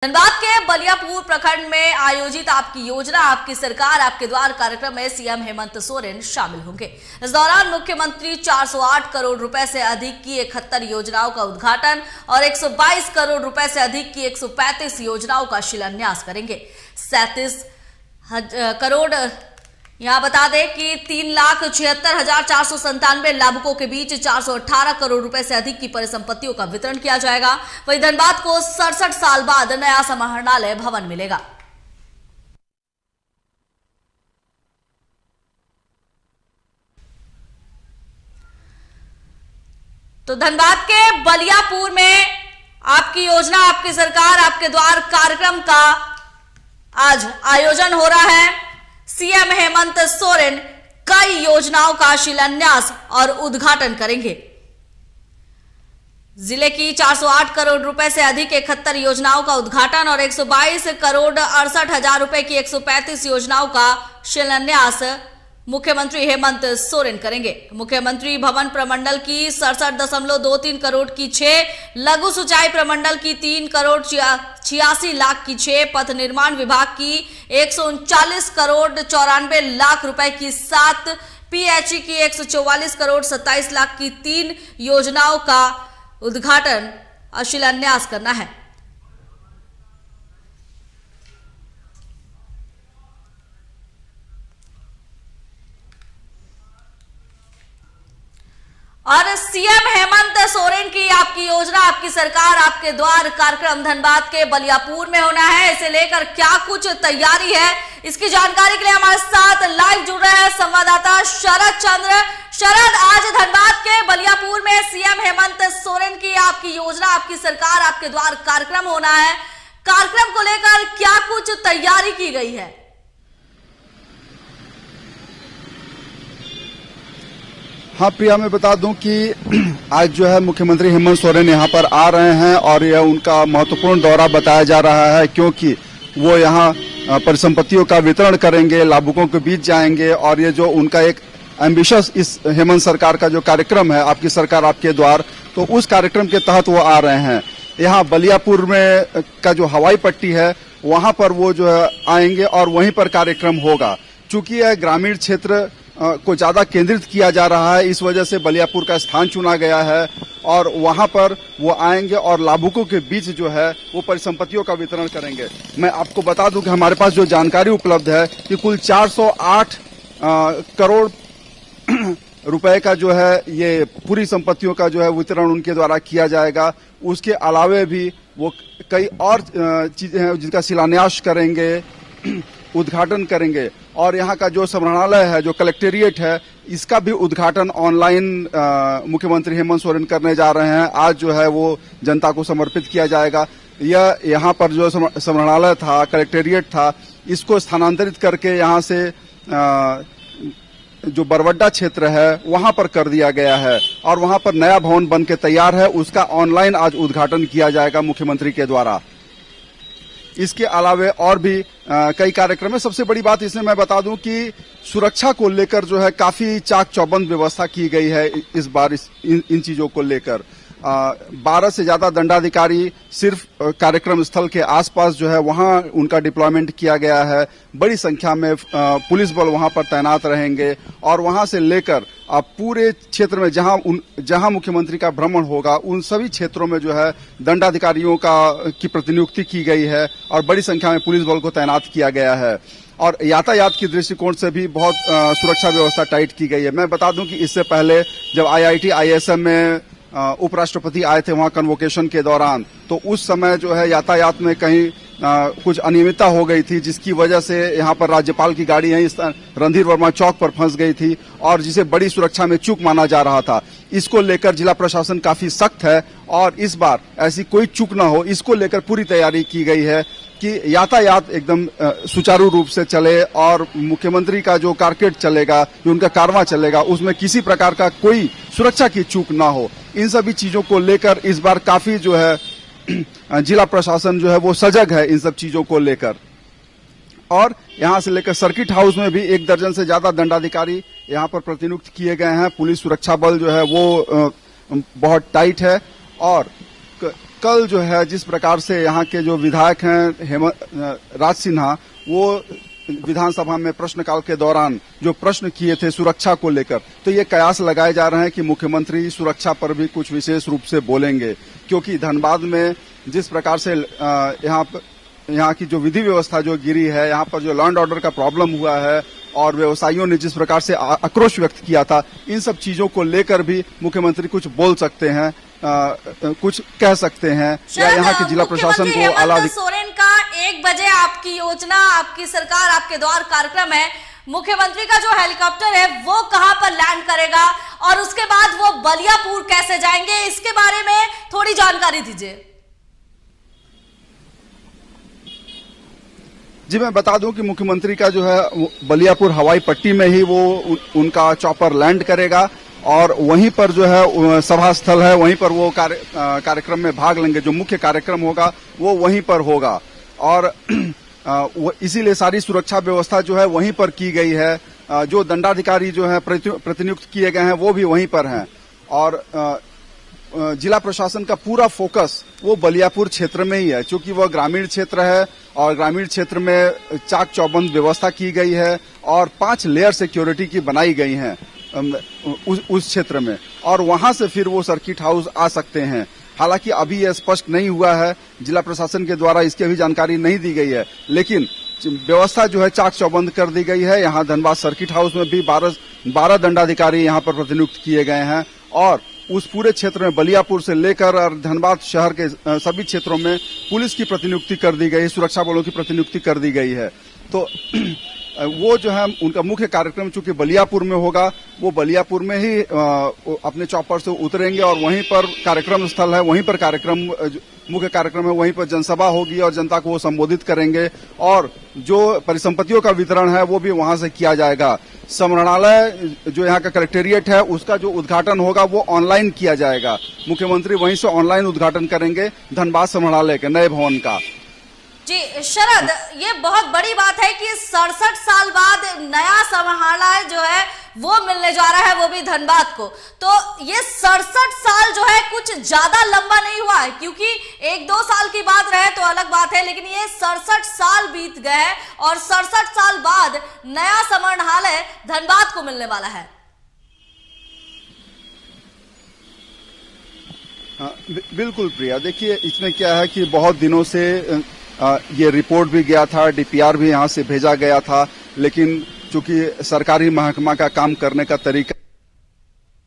धनबाद के बलियापुर प्रखंड में आयोजित आपकी योजना आपकी सरकार आपके द्वार कार्यक्रम में सीएम हेमंत सोरेन शामिल होंगे। इस दौरान मुख्यमंत्री 408 करोड़ रुपए से अधिक की 71 योजनाओं का उद्घाटन और 122 करोड़ रुपए से अधिक की 135 योजनाओं का शिलान्यास करेंगे। 37 करोड़ यहां बता दें कि 3,76,497 लाभुकों के बीच 418 करोड़ रुपए से अधिक की परिसंपत्तियों का वितरण किया जाएगा। वहीं धनबाद को 67 साल बाद नया समाहरणालय भवन मिलेगा। तो धनबाद के बलियापुर में आपकी योजना आपकी सरकार आपके द्वार कार्यक्रम का आज आयोजन हो रहा है। सीएम हेमंत सोरेन कई योजनाओं का शिलान्यास और उद्घाटन करेंगे। जिले की 408 करोड़ रुपए से अधिक 71 योजनाओं का उद्घाटन और 122 करोड़ 68 हजार रुपए की 135 योजनाओं का शिलान्यास मुख्यमंत्री हेमंत सोरेन करेंगे। मुख्यमंत्री भवन प्रमंडल की 67.23 करोड़ की 6, लघु सिंचाई प्रमंडल की 3 करोड़ 86 लाख की 6, पथ निर्माण विभाग की 139 करोड़ 94 लाख रुपए की 7, पीएचई की 144 करोड़ 27 लाख की 3 योजनाओं का उद्घाटन और शिलान्यास करना है। और सीएम हेमंत सोरेन की आपकी योजना आपकी सरकार आपके द्वार कार्यक्रम धनबाद के बलियापुर में होना है। इसे लेकर क्या कुछ तैयारी है, इसकी जानकारी के लिए हमारे साथ लाइव जुड़ रहे हैं संवाददाता शरद चंद्र। शरद, आज धनबाद के बलियापुर में सीएम हेमंत सोरेन की आपकी योजना आपकी सरकार आपके द्वार कार्यक्रम होना है। कार्यक्रम को लेकर क्या कुछ तैयारी की गई है? हाँ प्रिया, मैं बता दूं कि आज जो है मुख्यमंत्री हेमंत सोरेन यहाँ पर आ रहे हैं और यह उनका महत्वपूर्ण दौरा बताया जा रहा है, क्योंकि वो यहाँ परिसंपत्तियों का वितरण करेंगे, लाभुकों के बीच जाएंगे और ये जो उनका एक एम्बिशियस इस हेमंत सरकार का जो कार्यक्रम है आपकी सरकार आपके द्वार, तो उस कार्यक्रम के तहत वो आ रहे हैं। यहाँ बलियापुर में का जो हवाई पट्टी है वहाँ पर वो जो है आएंगे और वहीं पर कार्यक्रम होगा। चूंकि यह ग्रामीण क्षेत्र को ज्यादा केंद्रित किया जा रहा है, इस वजह से बलियापुर का स्थान चुना गया है और वहां पर वो आएंगे और लाभुकों के बीच जो है वो परिसंपत्तियों का वितरण करेंगे। मैं आपको बता दूं कि हमारे पास जो जानकारी उपलब्ध है कि कुल 408 करोड़ रुपए का जो है ये पूरी संपत्तियों का जो है वितरण उनके द्वारा किया जाएगा। उसके अलावे भी वो कई और चीजें हैं जिनका शिलान्यास करेंगे, उद्घाटन करेंगे और यहाँ का जो समाहरणालय है, जो कलेक्टेरिएट है, इसका भी उद्घाटन ऑनलाइन मुख्यमंत्री हेमंत सोरेन करने जा रहे हैं। आज जो है वो जनता को समर्पित किया जाएगा। यह यहाँ पर जो समाहरणालय था, कलेक्टेरिएट था, इसको स्थानांतरित करके यहाँ से जो बरवड्डा क्षेत्र है वहां पर कर दिया गया है और वहां पर नया भवन बन के तैयार है। उसका ऑनलाइन आज उद्घाटन किया जाएगा मुख्यमंत्री के द्वारा। इसके अलावे और भी कई कार्यक्रम है। सबसे बड़ी बात इसमें मैं बता दूं कि सुरक्षा को लेकर जो है काफी चाक चौबंद व्यवस्था की गई है इस बार इन चीजों को लेकर। 12 से ज्यादा दंडाधिकारी सिर्फ कार्यक्रम स्थल के आसपास जो है वहां उनका डिप्लॉयमेंट किया गया है। बड़ी संख्या में पुलिस बल वहां पर तैनात रहेंगे और वहां से लेकर पूरे क्षेत्र में जहां मुख्यमंत्री का भ्रमण होगा उन सभी क्षेत्रों में जो है दंडाधिकारियों की प्रतिनियुक्ति की गई है और बड़ी संख्या में पुलिस बल को तैनात किया गया है और यातायात की दृष्टिकोण से भी बहुत सुरक्षा व्यवस्था टाइट की गई है। मैं बता दूं कि इससे पहले जब IIT ISM में उपराष्ट्रपति आए थे वहां कन्वोकेशन के दौरान, तो उस समय जो है यातायात में कहीं कुछ अनियमितता हो गई थी, जिसकी वजह से यहाँ पर राज्यपाल की गाड़ी यहीं रणधीर वर्मा चौक पर फंस गई थी और जिसे बड़ी सुरक्षा में चूक माना जा रहा था। इसको लेकर जिला प्रशासन काफी सख्त है और इस बार ऐसी कोई चूक ना हो, इसको लेकर पूरी तैयारी की गई है कि यातायात एकदम सुचारू रूप से चले और मुख्यमंत्री का जो कारकेड चलेगा, जो उनका कारवां चलेगा, उसमें किसी प्रकार का कोई सुरक्षा की चूक ना हो। इन सभी चीजों को लेकर इस बार काफी जो है जिला प्रशासन जो है वो सजग है इन सब चीजों को लेकर। और यहां से लेकर सर्किट हाउस में भी 1 दर्जन से ज्यादा दंडाधिकारी यहां पर प्रतिनियुक्त किए गए हैं। पुलिस सुरक्षा बल जो है वो बहुत टाइट है और कल जो है जिस प्रकार से यहाँ के जो विधायक हैं राज सिन्हा, वो विधानसभा में प्रश्नकाल के दौरान जो प्रश्न किए थे सुरक्षा को लेकर, तो ये कयास लगाए जा रहे हैं कि मुख्यमंत्री सुरक्षा पर भी कुछ विशेष रूप से बोलेंगे, क्योंकि धनबाद में जिस प्रकार से यहाँ की जो विधि व्यवस्था जो गिरी है, यहाँ पर जो लॉ एंड ऑर्डर का प्रॉब्लम हुआ है और व्यवसायियों ने जिस प्रकार से आक्रोश व्यक्त किया था, इन सब चीजों को लेकर भी मुख्यमंत्री कुछ बोल सकते हैं, कुछ कह सकते हैं, या यहाँ के जिला प्रशासन को आला सोरेन का 1 बजे आपकी योजना, आपकी सरकार आपके द्वार कार्यक्रम है। मुख्यमंत्री का जो हेलीकॉप्टर है वो कहां पर लैंड करेगा और उसके बाद वो बलियापुर कैसे जाएंगे, इसके बारे में थोड़ी जानकारी दीजिए। जी, मैं बता दूं कि मुख्यमंत्री का जो है बलियापुर हवाई पट्टी में ही वो उनका चॉपर लैंड करेगा और वहीं पर जो है सभा स्थल है, वहीं पर वो कार्यक्रम में भाग लेंगे। जो मुख्य कार्यक्रम होगा वो वहीं पर होगा और इसीलिए सारी सुरक्षा व्यवस्था जो है वहीं पर की गई है। जो दंडाधिकारी जो है प्रतिनियुक्त किए गए हैं वो भी वहीं पर हैं और जिला प्रशासन का पूरा फोकस वो बलियापुर क्षेत्र में ही है, क्योंकि वह ग्रामीण क्षेत्र है और ग्रामीण क्षेत्र में चाक चौबंद व्यवस्था की गई है और 5 लेयर सिक्योरिटी की बनाई गई हैं उस क्षेत्र में, और वहां से फिर वो सर्किट हाउस आ सकते हैं। हालांकि अभी यह स्पष्ट नहीं हुआ है, जिला प्रशासन के द्वारा इसकी अभी जानकारी नहीं दी गई है, लेकिन व्यवस्था जो है चाक चौबंद कर दी गई है। यहाँ धनबाद सर्किट हाउस में भी 12 दंडाधिकारी यहाँ पर प्रतिनियुक्त किए गए हैं और उस पूरे क्षेत्र में बलियापुर से लेकर और धनबाद शहर के सभी क्षेत्रों में पुलिस की प्रतिनियुक्ति कर दी गई, सुरक्षा बलों की प्रतिनियुक्ति कर दी गई है। तो वो जो है उनका मुख्य कार्यक्रम चूंकि बलियापुर में होगा, वो बलियापुर में ही अपने चॉपर से उतरेंगे और वहीं पर कार्यक्रम स्थल है, वहीं पर मुख्य कार्यक्रम है, वहीं पर जनसभा होगी और जनता को वो संबोधित करेंगे और जो परिसंपत्तियों का वितरण है वो भी वहां से किया जाएगा। समरणालय जो यहाँ का कलेक्टेरिएट है उसका जो उद्घाटन होगा वो ऑनलाइन किया जाएगा। मुख्यमंत्री वहीं से ऑनलाइन उद्घाटन करेंगे धनबाद समरणालय के नए भवन का। जी शरद, ये बहुत बड़ी बात है कि 67 साल बाद नया समरणालय जो है वो मिलने जा रहा है, वो भी धनबाद को। तो ये 67 साल जो है कुछ ज्यादा लंबा नहीं हुआ है, क्योंकि 1-2 साल की बात रहे तो अलग बात है, लेकिन ये 67 साल बीत गए और 67 साल बाद नया समरणालय धनबाद को मिलने वाला है। बिल्कुल प्रिया, देखिए इसमें क्या है कि बहुत दिनों से ये रिपोर्ट भी गया था, डीपीआर भी यहाँ से भेजा गया था, लेकिन चूंकि सरकारी महकमा का काम करने का तरीका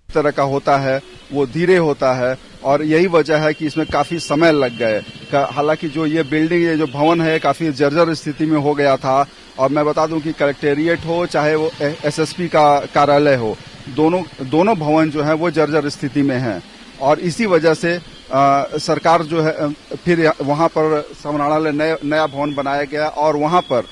इस तरह का होता है, वो धीरे होता है और यही वजह है कि इसमें काफी समय लग गए। हालांकि जो ये बिल्डिंग, ये जो भवन है काफी जर्जर स्थिति में हो गया था और मैं बता दूं कि कलेक्टेरिएट हो चाहे वो एसएसपी का कार्यालय हो, दोनों भवन जो है वो जर्जर स्थिति में हैं और इसी वजह से सरकार जो है फिर वहां पर समरणालय नया भवन बनाया गया और वहां पर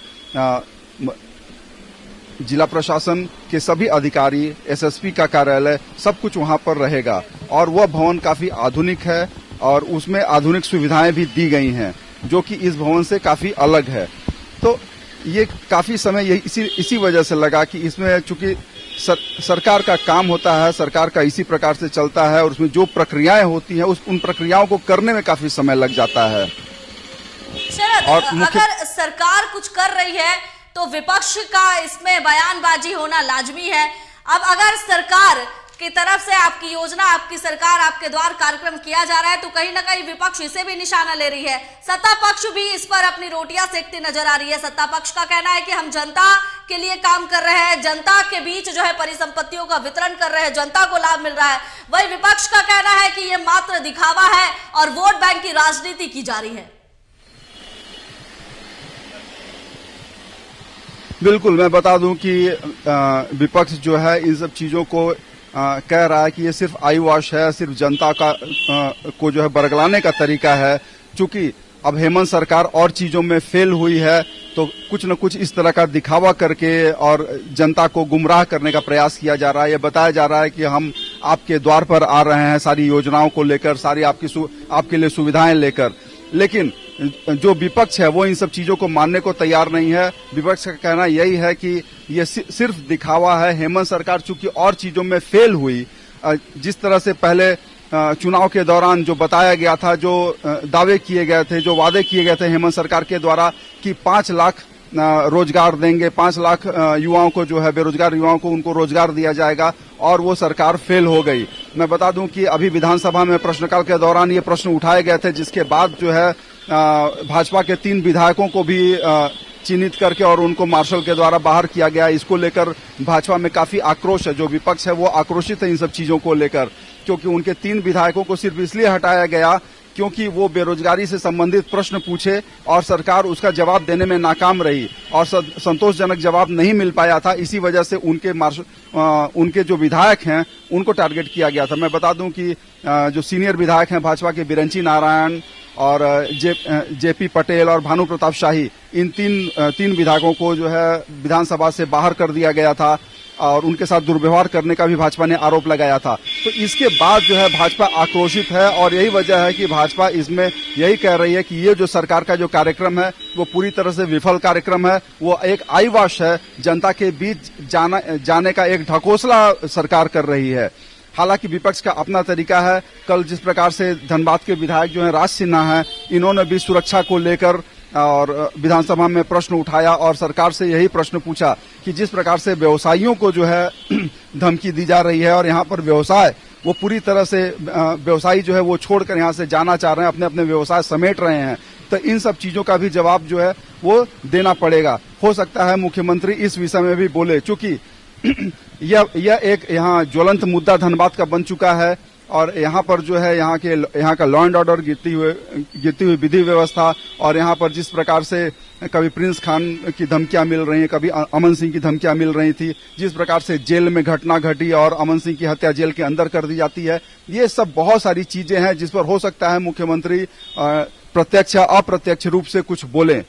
जिला प्रशासन के सभी अधिकारी, एसएसपी का कार्यालय, सब कुछ वहां पर रहेगा और वह भवन काफी आधुनिक है और उसमें आधुनिक सुविधाएं भी दी गई हैं जो कि इस भवन से काफी अलग है। तो ये काफी समय इसी वजह से लगा कि इसमें चूंकि सरकार का काम होता है, सरकार का इसी प्रकार से चलता है और उसमें जो प्रक्रियाएं होती हैं उन प्रक्रियाओं को करने में काफी समय लग जाता है। शरद, और अगर सरकार कुछ कर रही है तो विपक्ष का इसमें बयानबाजी होना लाजमी है। अब अगर सरकार की तरफ से आपकी योजना, आपकी सरकार, आपके द्वार कार्यक्रम किया जा रहा है तो कहीं ना कहीं विपक्ष इसे भी निशाना ले रही है। सत्ता पक्ष भी इस पर अपनी रोटियां सेकती नजर आ रही है। सत्ता पक्ष का कहना है कि हम जनता के लिए काम कर रहे हैं, जनता के बीच जो है परिसंपत्तियों का वितरण कर रहे हैं, जनता को लाभ मिल रहा है। वही विपक्ष का कहना है कि ये मात्र दिखावा है और वोट बैंक की राजनीति की जा रही है। बिल्कुल, मैं बता दूं कि विपक्ष जो है इन सब चीजों को कह रहा है कि ये सिर्फ आई वॉश है, सिर्फ जनता को जो है बरगलाने का तरीका है। चूंकि अब हेमंत सरकार और चीजों में फेल हुई है तो कुछ न कुछ इस तरह का दिखावा करके और जनता को गुमराह करने का प्रयास किया जा रहा है। ये बताया जा रहा है कि हम आपके द्वार पर आ रहे हैं सारी योजनाओं को लेकर, सारी आपके लिए सुविधाएं लेकर, लेकिन जो विपक्ष है वो इन सब चीजों को मानने को तैयार नहीं है। विपक्ष का कहना यही है कि ये सिर्फ दिखावा है। हेमंत सरकार चूंकि और चीजों में फेल हुई, जिस तरह से पहले चुनाव के दौरान जो बताया गया था, जो दावे किए गए थे, जो वादे किए गए थे हेमंत सरकार के द्वारा कि 5 लाख रोजगार देंगे, 5 लाख युवाओं को जो है बेरोजगार युवाओं को उनको रोजगार दिया जाएगा, और वो सरकार फेल हो गई। मैं बता दूं कि अभी विधानसभा में प्रश्नकाल के दौरान ये प्रश्न उठाए गए थे, जिसके बाद जो है भाजपा के 3 विधायकों को भी चिन्हित करके और उनको मार्शल के द्वारा बाहर किया गया। इसको लेकर भाजपा में काफी आक्रोश है, जो विपक्ष है वो आक्रोशित है इन सब चीजों को लेकर, क्योंकि उनके 3 विधायकों को सिर्फ इसलिए हटाया गया क्योंकि वो बेरोजगारी से संबंधित प्रश्न पूछे और सरकार उसका जवाब देने में नाकाम रही और संतोषजनक जवाब नहीं मिल पाया था। इसी वजह से उनके जो विधायक हैं उनको टारगेट किया गया था। मैं बता दूं कि जो सीनियर विधायक हैं भाजपा के बिरंची नारायण और जेपी पटेल और भानु प्रताप शाही, इन तीन विधायकों को जो है विधानसभा से बाहर कर दिया गया था और उनके साथ दुर्व्यवहार करने का भी भाजपा ने आरोप लगाया था। तो इसके बाद जो है भाजपा आक्रोशित है और यही वजह है कि भाजपा इसमें यही कह रही है कि ये जो सरकार का जो कार्यक्रम है वो पूरी तरह से विफल कार्यक्रम है, वो एक आई वॉश है, जनता के बीच जाने का एक ढकोसला सरकार कर रही है। हालांकि विपक्ष का अपना तरीका है। कल जिस प्रकार से धनबाद के विधायक जो है राज सिन्हा है, इन्होंने भी सुरक्षा को लेकर और विधानसभा में प्रश्न उठाया और सरकार से यही प्रश्न पूछा कि जिस प्रकार से व्यवसायियों को जो है धमकी दी जा रही है और यहाँ पर व्यवसाय वो पूरी तरह से व्यवसायी जो है वो छोड़कर यहाँ से जाना चाह रहे हैं, अपने अपने व्यवसाय समेट रहे हैं, तो इन सब चीजों का भी जवाब जो है वो देना पड़ेगा। हो सकता है मुख्यमंत्री इस विषय में भी बोले, चूंकि यह एक यहाँ ज्वलंत मुद्दा धनबाद का बन चुका है और यहाँ पर जो है यहाँ का लॉ एंड ऑर्डर गिरती हुई विधि व्यवस्था और यहाँ पर जिस प्रकार से कभी प्रिंस खान की धमकियां मिल रही हैं, कभी अमन सिंह की धमकियां मिल रही थी, जिस प्रकार से जेल में घटना घटी और अमन सिंह की हत्या जेल के अंदर कर दी जाती है, ये सब बहुत सारी चीजें हैं जिस पर हो सकता है मुख्यमंत्री प्रत्यक्ष या अप्रत्यक्ष रूप से कुछ बोले।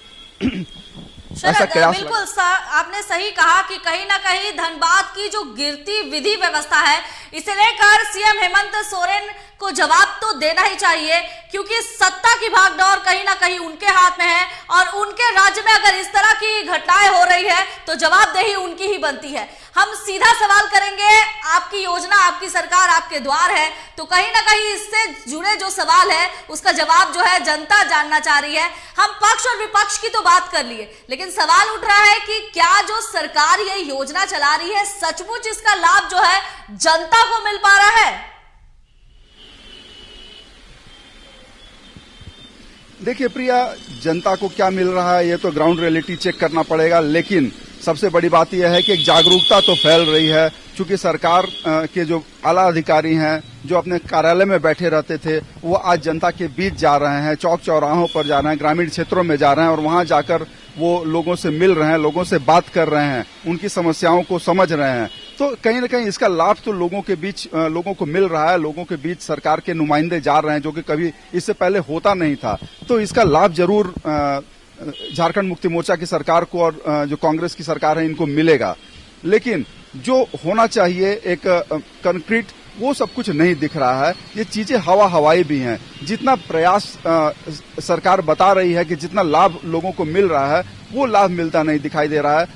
ऐसा बिल्कुल आपने सही कहा कि कहीं ना कहीं धनबाद की जो गिरती विधि व्यवस्था है, इसे लेकर सीएम हेमंत सोरेन को जवाब तो देना ही चाहिए, क्योंकि सत्ता की भागदौड़ कहीं ना कहीं उनके हाथ में है और उनके राज्य में अगर इस तरह की घटनाएं हो रही है तो जवाबदेही उनकी ही बनती है। हम सीधा सवाल करेंगे, आपकी योजना, आपकी सरकार आपके द्वार है, तो कहीं ना कहीं इससे जुड़े जो सवाल है उसका जवाब जो है जनता जानना चाह रही है। हम पक्ष और विपक्ष की तो बात कर लिए, लेकिन सवाल उठ रहा है कि क्या जो सरकार ये योजना चला रही है सचमुच इसका लाभ जो है जनता को मिल पा रहा है? देखिए प्रिया, जनता को क्या मिल रहा है ये तो ग्राउंड रियलिटी चेक करना पड़ेगा, लेकिन सबसे बड़ी बात यह है कि एक जागरूकता तो फैल रही है। चूंकि सरकार के जो आला अधिकारी हैं जो अपने कार्यालय में बैठे रहते थे वो आज जनता के बीच जा रहे हैं, चौक चौराहों पर जा रहे हैं, ग्रामीण क्षेत्रों में जा रहे हैं और वहां जाकर वो लोगों से मिल रहे हैं, लोगों से बात कर रहे हैं, उनकी समस्याओं को समझ रहे हैं। तो कहीं ना कहीं इसका लाभ तो लोगों के बीच लोगों को मिल रहा है, लोगों के बीच सरकार के नुमाइंदे जा रहे हैं, जो कि कभी इससे पहले होता नहीं था। तो इसका लाभ जरूर झारखंड मुक्ति मोर्चा की सरकार को और जो कांग्रेस की सरकार है इनको मिलेगा, लेकिन जो होना चाहिए एक कंक्रीट वो सब कुछ नहीं दिख रहा है। ये चीजें हवाई भी हैं। जितना प्रयास सरकार बता रही है कि जितना लाभ लोगों को मिल रहा है वो लाभ मिलता नहीं दिखाई दे रहा है।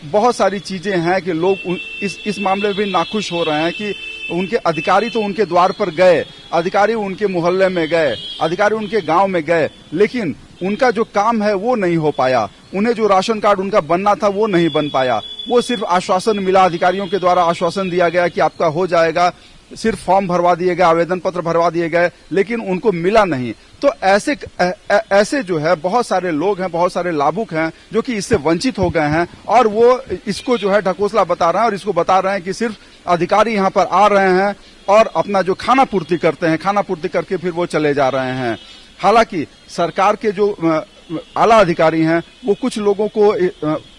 बहुत सारी चीजें हैं कि लोग इस मामले में भी नाखुश हो रहे हैं कि उनके अधिकारी तो उनके द्वार पर गए, अधिकारी उनके मोहल्ले में गए, अधिकारी उनके गांव में गए, लेकिन उनका जो काम है वो नहीं हो पाया। उन्हें जो राशन कार्ड उनका बनना था वो नहीं बन पाया। वो सिर्फ आश्वासन मिला, अधिकारियों के द्वारा आश्वासन दिया गया कि आपका हो जाएगा, सिर्फ फॉर्म भरवा दिए गए, आवेदन पत्र भरवा दिए गए, लेकिन उनको मिला नहीं। तो ऐसे जो है बहुत सारे लोग हैं, बहुत सारे लाभुक हैं जो कि इससे वंचित हो गए हैं और वो इसको जो है ढकोसला बता रहे हैं और इसको बता रहे हैं कि सिर्फ अधिकारी यहाँ पर आ रहे हैं और अपना जो खाना पूर्ति करते हैं, खाना पूर्ति करके फिर वो चले जा रहे हैं। हालांकि सरकार के जो आला अधिकारी हैं वो कुछ लोगों को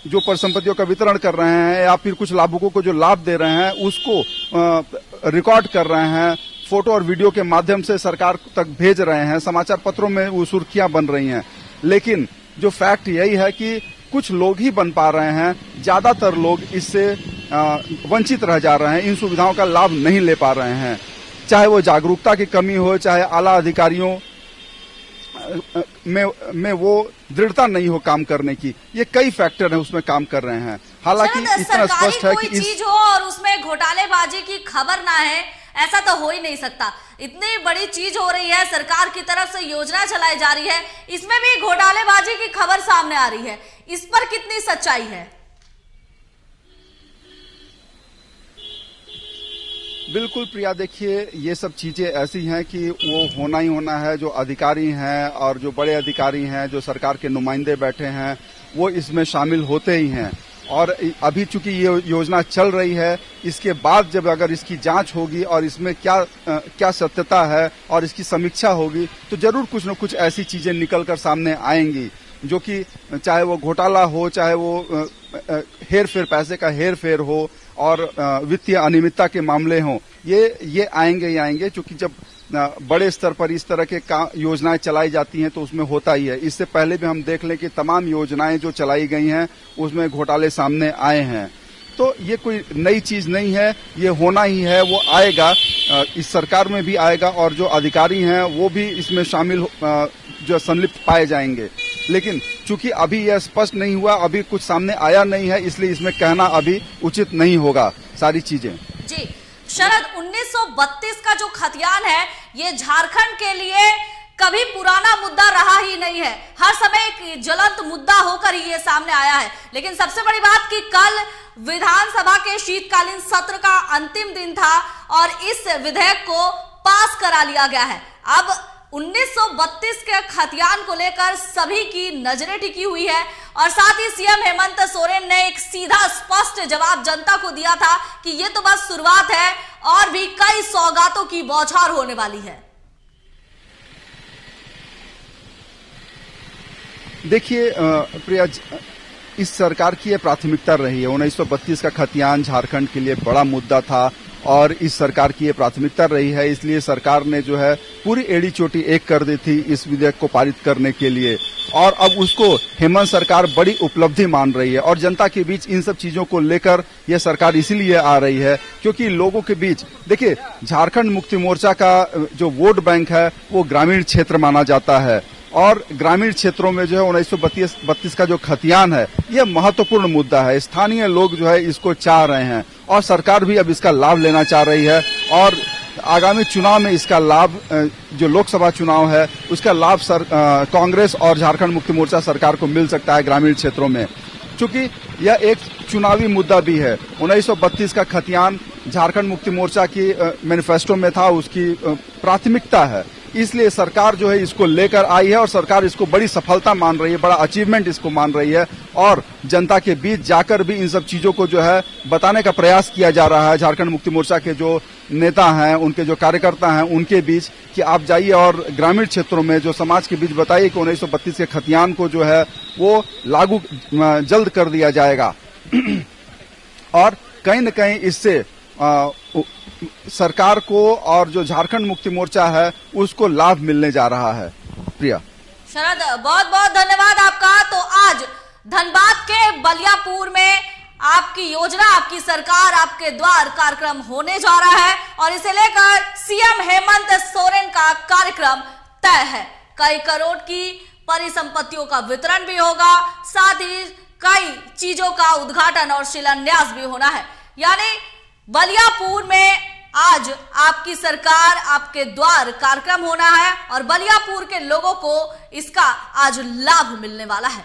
जो परिसंपत्तियों का वितरण कर रहे हैं या फिर कुछ लाभुकों को जो लाभ दे रहे हैं उसको रिकॉर्ड कर रहे हैं, फोटो और वीडियो के माध्यम से सरकार तक भेज रहे हैं, समाचार पत्रों में वो सुर्खियां बन रही हैं। लेकिन जो फैक्ट यही है कि कुछ लोग ही बन पा रहे हैं, ज्यादातर लोग इससे वंचित रह जा रहे हैं, इन सुविधाओं का लाभ नहीं ले पा रहे हैं। चाहे वो जागरूकता की कमी हो, चाहे आला अधिकारियों में वो दृढ़ता नहीं हो काम करने की, ये कई फैक्टर हैं उसमें काम कर रहे हैं। हालांकि इतना स्पष्ट है कि कोई चीज हो और उसमें घोटालेबाजी की खबर ना है, ऐसा तो हो ही नहीं सकता। इतनी बड़ी चीज हो रही है, सरकार की तरफ से योजना चलाई जा रही है, इसमें भी घोटालेबाजी की खबर सामने आ रही है। इस पर कितनी सच्चाई है? बिल्कुल प्रिया, देखिए ये सब चीजें ऐसी हैं कि वो होना ही होना है। जो अधिकारी हैं और जो बड़े अधिकारी हैं, जो सरकार के नुमाइंदे बैठे हैं, वो इसमें शामिल होते ही हैं। और अभी चूंकि ये योजना चल रही है, इसके बाद जब अगर इसकी जांच होगी और इसमें क्या सत्यता है और इसकी समीक्षा होगी, तो जरूर कुछ न कुछ ऐसी चीजें निकल कर सामने आएंगी जो कि चाहे वो घोटाला हो, चाहे वो हेर फेर, पैसे का हेर फेर हो और वित्तीय अनियमितता के मामले हों, ये आएंगे ही आएंगे। क्योंकि जब बड़े स्तर पर इस तरह के योजनाएं चलाई जाती हैं तो उसमें होता ही है। इससे पहले भी हम देख लें कि तमाम योजनाएं जो चलाई गई हैं उसमें घोटाले सामने आए हैं। तो ये कोई नई चीज नहीं है, ये होना ही है, वो आएगा, इस सरकार में भी आएगा और जो अधिकारी हैं वो भी इसमें शामिल जो संलिप्त पाए जाएंगे। लेकिन चूंकि अभी यह स्पष्ट नहीं हुआ, अभी कुछ सामने आया नहीं है, इसलिए इसमें कहना अभी उचित नहीं होगा सारी चीजें। जी शरद, 1932 का जो खतियान है ये झारखंड के लिए कभी पुराना मुद्दा रहा ही नहीं है, हर समय एक ज्वलंत मुद्दा होकर ही ये सामने आया है। लेकिन सबसे बड़ी बात कि कल विधानसभा के शीतकालीन सत्र का अंतिम दिन था और इस विधेयक को पास करा लिया गया है। अब 1932 के खतियान को लेकर सभी की नजरें टिकी हुई है और साथ ही सीएम हेमंत सोरेन ने एक सीधा स्पष्ट जवाब जनता को दिया था कि ये तो बस शुरुआत है और भी कई सौगातों की बौछार होने वाली है। देखिए प्रिया, इस सरकार की यह प्राथमिकता रही है। 1932 का खतियान झारखंड के लिए बड़ा मुद्दा था और इस सरकार की ये प्राथमिकता रही है, इसलिए सरकार ने जो है पूरी एड़ी चोटी एक कर दी थी इस विधेयक को पारित करने के लिए। और अब उसको हेमंत सरकार बड़ी उपलब्धि मान रही है और जनता के बीच इन सब चीजों को लेकर यह सरकार इसीलिए आ रही है क्योंकि लोगों के बीच, देखिए, झारखंड मुक्ति मोर्चा का जो वोट बैंक है वो ग्रामीण क्षेत्र माना जाता है और ग्रामीण क्षेत्रों में जो है 1932 का जो खतियान है यह महत्वपूर्ण मुद्दा है। स्थानीय लोग जो है इसको चाह रहे हैं और सरकार भी अब इसका लाभ लेना चाह रही है और आगामी चुनाव में इसका लाभ, जो लोकसभा चुनाव है उसका लाभ कांग्रेस और झारखंड मुक्ति मोर्चा सरकार को मिल सकता है ग्रामीण क्षेत्रों में, क्योंकि यह एक चुनावी मुद्दा भी है। 1932 का खतियान झारखंड मुक्ति मोर्चा की मैनिफेस्टो में था, उसकी प्राथमिकता है, इसलिए सरकार जो है इसको लेकर आई है और सरकार इसको बड़ी सफलता मान रही है, बड़ा अचीवमेंट इसको मान रही है और जनता के बीच जाकर भी इन सब चीजों को जो है बताने का प्रयास किया जा रहा है। झारखंड मुक्ति मोर्चा के जो नेता हैं, उनके जो कार्यकर्ता हैं, उनके बीच कि आप जाइए और ग्रामीण क्षेत्रों में जो समाज के बीच बताइए कि 1932 के खतियान को जो है वो लागू जल्द कर दिया जाएगा और कहीं न कहीं इससे सरकार को और जो झारखंड मुक्ति मोर्चा है उसको लाभ मिलने जा रहा है। प्रिया, शरद, बहुत बहुत धन्यवाद आपका। तो आज धनबाद के बलियापुर में आपकी योजना, आपकी सरकार, आपके द्वार कार्यक्रम होने जा रहा है और इसे लेकर सीएम हेमंत सोरेन का कार्यक्रम तय है। कई करोड़ की परिसंपत्तियों का वितरण भी होगा, साथ ही कई चीजों का उद्घाटन और शिलान्यास भी होना है। यानी बलियापुर में आज आपकी सरकार, आपके द्वार कार्यक्रम होना है और बलियापुर के लोगों को इसका आज लाभ मिलने वाला है।